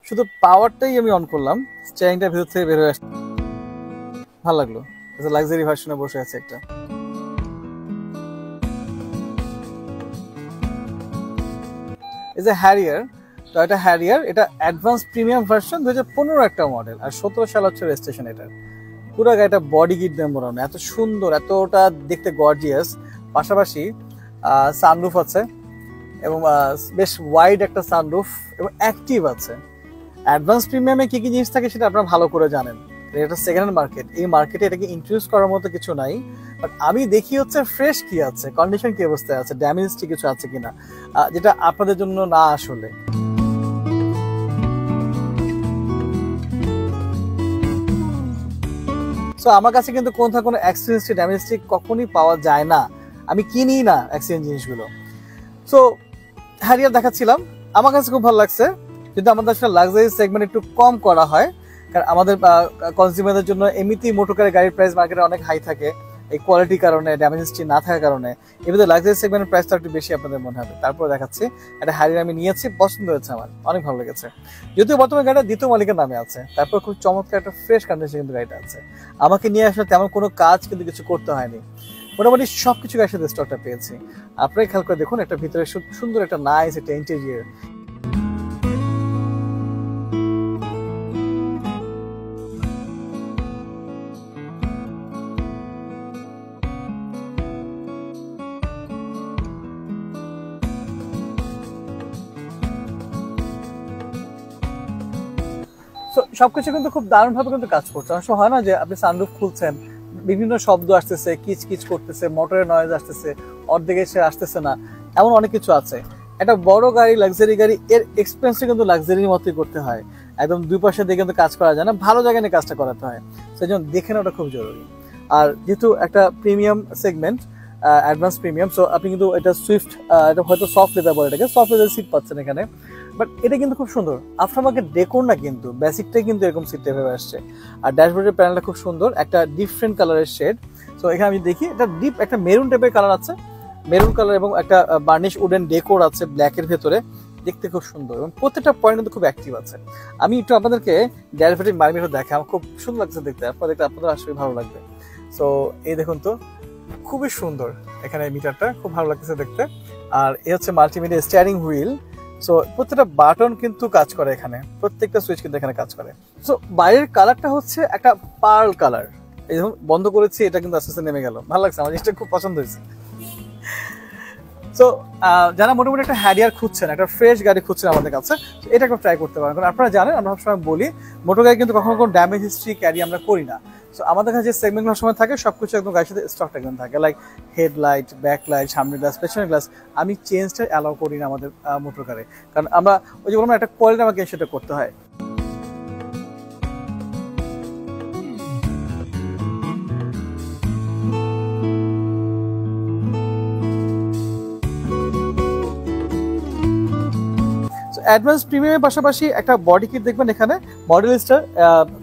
শুধু পাওয়ারটাই আমি অন করলাম, স্টিয়ারিংটা ভিতর থেকে বের হয়ে আসছে, ভালো লাগলো। লাক্সারি ভার্সনে বসে আছে একটা। এই যে হ্যারিয়ার, টয়োটা হ্যারিয়ার, এটা অ্যাডভান্স প্রিমিয়াম ভার্সন 2015 একটা মডেল, আর 17 সাল হচ্ছে রেজিস্ট্রেশন এটার। পুরো গাড়িটা বডি কিট দিয়ে মোড়ানো, এত সুন্দর, এতটা দেখতে গর্জিয়াস। পাশাপাশি সানরুফ আছে এবং বেশ ওয়াইড একটা সানরুফ এবং অ্যাক্টিভ আছে। অ্যাডভান্স প্রিমিয়ামে কি কি জিনিস থাকে সেটা আপনারা ভালো করে জানেন। এটা সেকেন্ড হ্যান্ড মার্কেট, এই মার্কেটে এটাকে ইন্ট্রোডিউস করার মতো কিছু নাই। বাট আমি দেখি হচ্ছে ফ্রেশ কি আছে, কন্ডিশন কি অবস্থায় আছে, ড্যামেজ কিছু আছে কিনা, যেটা আপনাদের জন্য না আসলে। সো আমার কাছে কিন্তু কোনো অ্যাক্সিডেন্ট ড্যামেজ কখনই পাওয়া যায় না, আমি কিনি না অ্যাক্সিডেন্ট জিনিসগুলো। সো হ্যারিয়ার দেখাচ্ছিলাম, আমার কাছে খুব ভালো লাগছে। কিন্তু আমাদের আসলে লাক্সারি সেগমেন্ট একটু কম করা হয়, কারণ আমাদের কনজিউমারদের জন্য এমনিতেই মোটরকারের গাড়ির প্রাইস মার্কেটে অনেক হাই থাকে, এই কোয়ালিটির কারণে, ড্যামেজ হিস্ট্রি না থাকার কারণে। এবার লাক্সারি সেগমেন্টের প্রাইসটা একটু বেশি আপনাদের মনে হবে। তারপর দেখাচ্ছি একটা হ্যারিয়ার আমি নিয়েছি, পছন্দ হয়েছে, আমার অনেক ভালো লেগেছে। যদিও বর্তমানে গাড়িটা দ্বিতীয় মালিকের নামে আছে, তারপর খুব চমৎকার একটা ফ্রেশ কন্ডিশনে কিন্তু গাড়িটা আছে। আমাকে নিয়ে আসলে তেমন কোনো কাজ কিন্তু কিছু করতে হয়নি, মোটামুটি সবকিছু একসাথে স্টকটা পেয়েছি। আপনারা খেয়াল করে দেখুন, একটা ভিতরে সুন্দর একটা নাইস একটা ইন্টেরিয়র। সবকিছু কিন্তু খুব দারুণ ভাবে কিন্তু কাজ করছে। অনেক সময় হয় না যে আপনি সানরুফ খুলছেন, বিভিন্ন শব্দ আসতেছে, কিচ কিচ করতেছে, মোটরের নয়েজ আসতেছে, অর্ধেকে সে আসতেছে না, এমন অনেক কিছু আছে। একটা বড় গাড়ি, লাক্সারি গাড়ি, এর এক্সপেরিয়েন্সটা কিন্তু লাক্সারির মতোই করতে হয়। একদম দুই পাশে দিয়ে কিন্তু কাজ করা যায় না, ভালো জায়গায় নিয়ে কাজটা করাতে হয়। সেই জন্য দেখে নেওয়াটা খুব জরুরি। আর যেহেতু একটা premium segment, advance premium, so আপনি কিন্তু এটা সুইফট, এটা হয়তো সফট লেদার বলে, এটাকে সফট লেদার সিট পাচ্ছেন এখানে। বাট এটা কিন্তু খুব সুন্দর, আফটার মার্কেট ডেকোর না, কিন্তু বেসিকটাই কিন্তু এরকম সিট টাইপের আসছে। আর ড্যাশবোর্ডের প্যানেলটা খুব সুন্দর, একটা ডিফারেন্ট কালারের শেড। সো এখানে আমি দেখি এটা ডিপ একটা মেরুন টাইপের কালার আছে, মেরুন কালার, এবং একটা বার্নিশ উডেন ডেকোর আছে ব্ল্যাকের ভেতরে, দেখতে খুব সুন্দর এবং প্রত্যেকটা পয়েন্ট কিন্তু খুব অ্যাক্টিভ আছে। আমি একটু আপনাদেরকে ড্যাশবোর্ডের মার্মিটা দেখাই, আমার খুব সুন্দর লাগছে দেখতে, আপনাদের আসলে ভালো লাগবে। সো এই দেখুন তো, খুবই সুন্দর এখানে মিটারটা, খুব ভালো লাগতেছে দেখতে। আর এই হচ্ছে মাল্টিমিডিয়া স্টিয়ারিং হুইল। সো প্রত্যেকটা বাটন কিন্তু কাজ করে এখানে, প্রত্যেকটা সুইচ কিন্তু এখানে কাজ করে। সো বাইরের কালারটা হচ্ছে একটা পার্ল কালার, এই যখন বন্ধ করেছি এটা কিন্তু আস্তে আস্তে নেমে গেল, ভালো লাগছে, আমার জিনিসটা খুব পছন্দ হয়েছে। সো যারা মোটামুটি একটা হ্যারিয়ার খুঁজছেন, একটা ফ্রেশ গাড়ি খুঁজছেন আমাদের কাছে, এটা একটু ট্রাই করতে পারেন। কারণ আপনারা জানেন আমরা সবসময় বলি মোটর গাড়ি কিন্তু কখনো কোনো ড্যামেজ হিস্ট্রি ক্যারি আমরা করি না। সো আমাদের কাছে যে সেগমেন্টগুলো সময় থাকে সবকিছু একদম গাড়ির সাথে স্টকটা একদম থাকে, লাইক হেডলাইট, ব্যাক লাইট, সামনের গ্লাস, পেছনের গ্লাস, আমি চেঞ্জটা অ্যালাউ করি না আমাদের মোটর কারে, কারণ আমরা ওই যে বললাম একটা কোয়ালিটি আমাকে সেটা করতে হয়। অ্যাডভান্স প্রিমিয়ামের পাশাপাশি একটা বডি কিট দেখবেন এখানে, মডেল স্টার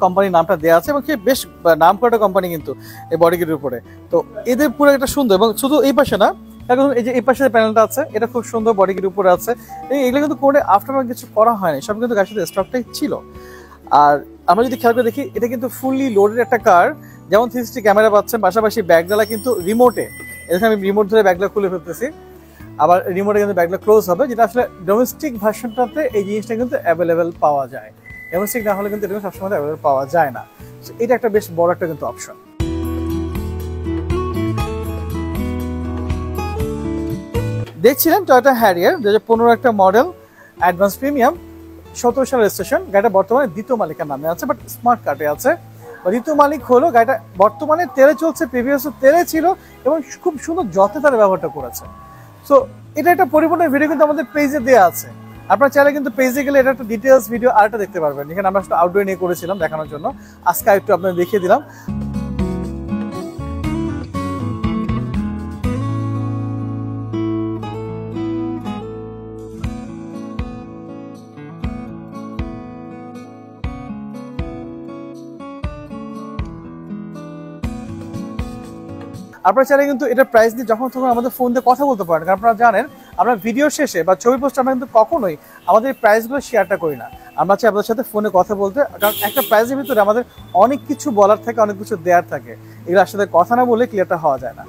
কোম্পানির নামটা দেওয়া আছে, এবং বেশ নাম করা কোম্পানি কিন্তু এই বডি কিটের উপরে। তো এদের পুরো একটা সুন্দর, এবং শুধু এই পাশে না, এখন এই যে এই পাশে প্যানেলটা আছে, এটা খুব সুন্দর বডি কিটের উপরে আছে। এগুলো কিন্তু করে আফটার কিছু করা হয়নি, সব কিন্তু গাড়ির সাথে স্টকটাই ছিল। আর আমরা যদি খেয়াল করে দেখি, এটা কিন্তু ফুললি লোডেড একটা কার, যেমন 360 ক্যামেরা পাচ্ছেন, পাশাপাশি ব্যাগডালা কিন্তু রিমোটে, এখানে আমি রিমোট ধরে ব্যাগডালা খুলে ফেলতেছি, আবার রিমোটে কিন্তু ব্যাগটা ক্লোজ হবে, যেটা আসলে ডোমেস্টিক ভার্সনটাতে এই জিনিসটা কিন্তু অ্যাভেলেবেল পাওয়া যায়। ডোমেস্টিক না হলে কিন্তু এটা সবসময় অ্যাভেলেবেল পাওয়া যায় না। এটা একটা বেশ বড় একটা কিন্তু অপশন। দেখছিলেন টয়োটা হ্যারিয়ার 2015 একটা মডেল, অ্যাডভান্স প্রিমিয়াম, 17 সালের রেজিস্ট্রেশন। গাড়িটা বর্তমানে দ্বিতীয় মালিকের নামে আছে, বাট স্মার্ট কার্ডে আছে। দ্বিতীয় মালিক হলো, গাড়িটা বর্তমানে তেলে চলছে, প্রিভিয়াসও তেলে ছিল, এবং খুব সুন্দর যত্নে তারা ব্যবহারটা করেছে। সো এটা একটা পরিপূর্ণ ভিডিও কিন্তু আমাদের পেজে দেওয়া আছে, আপনারা চাইলে কিন্তু পেজে গেলে এটা একটা ডিটেলস ভিডিও আরেকটা দেখতে পারবেন, যেখানে আমরা আসলে আউটডোর নিয়ে করেছিলাম দেখানোর জন্য, আজকে একটু আপনাদের দেখিয়ে দিলাম। আপনারা চাইলে কিন্তু এটা প্রাইস দিয়ে যখন তখন আমাদের ফোন দিয়ে কথা বলতে পারেন, কারণ আপনারা জানেন আমরা ভিডিও শেষে বা ছবি পোস্ট আমরা কিন্তু কখনোই আমাদের প্রাইসগুলো শেয়ারটা করি না। আমরা চাই আপনাদের সাথে ফোনে কথা বলতে, কারণ একটা প্রাইসের ভিতরে আমাদের অনেক কিছু বলার থাকে, অনেক কিছু দেওয়ার থাকে, এগুলোর সাথে কথা না বলে ক্লিয়ারটা হওয়া যায় না।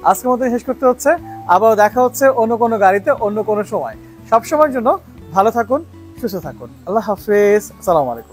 আজকের মতো শেষ করতে হচ্ছে, আবার দেখা হচ্ছে অন্য কোনো গাড়িতে অন্য কোনো সময়। সব সময়ের জন্য ভালো থাকুন, সুস্থ থাকুন। আল্লাহ হাফেজ, আসসালামু আলাইকুম।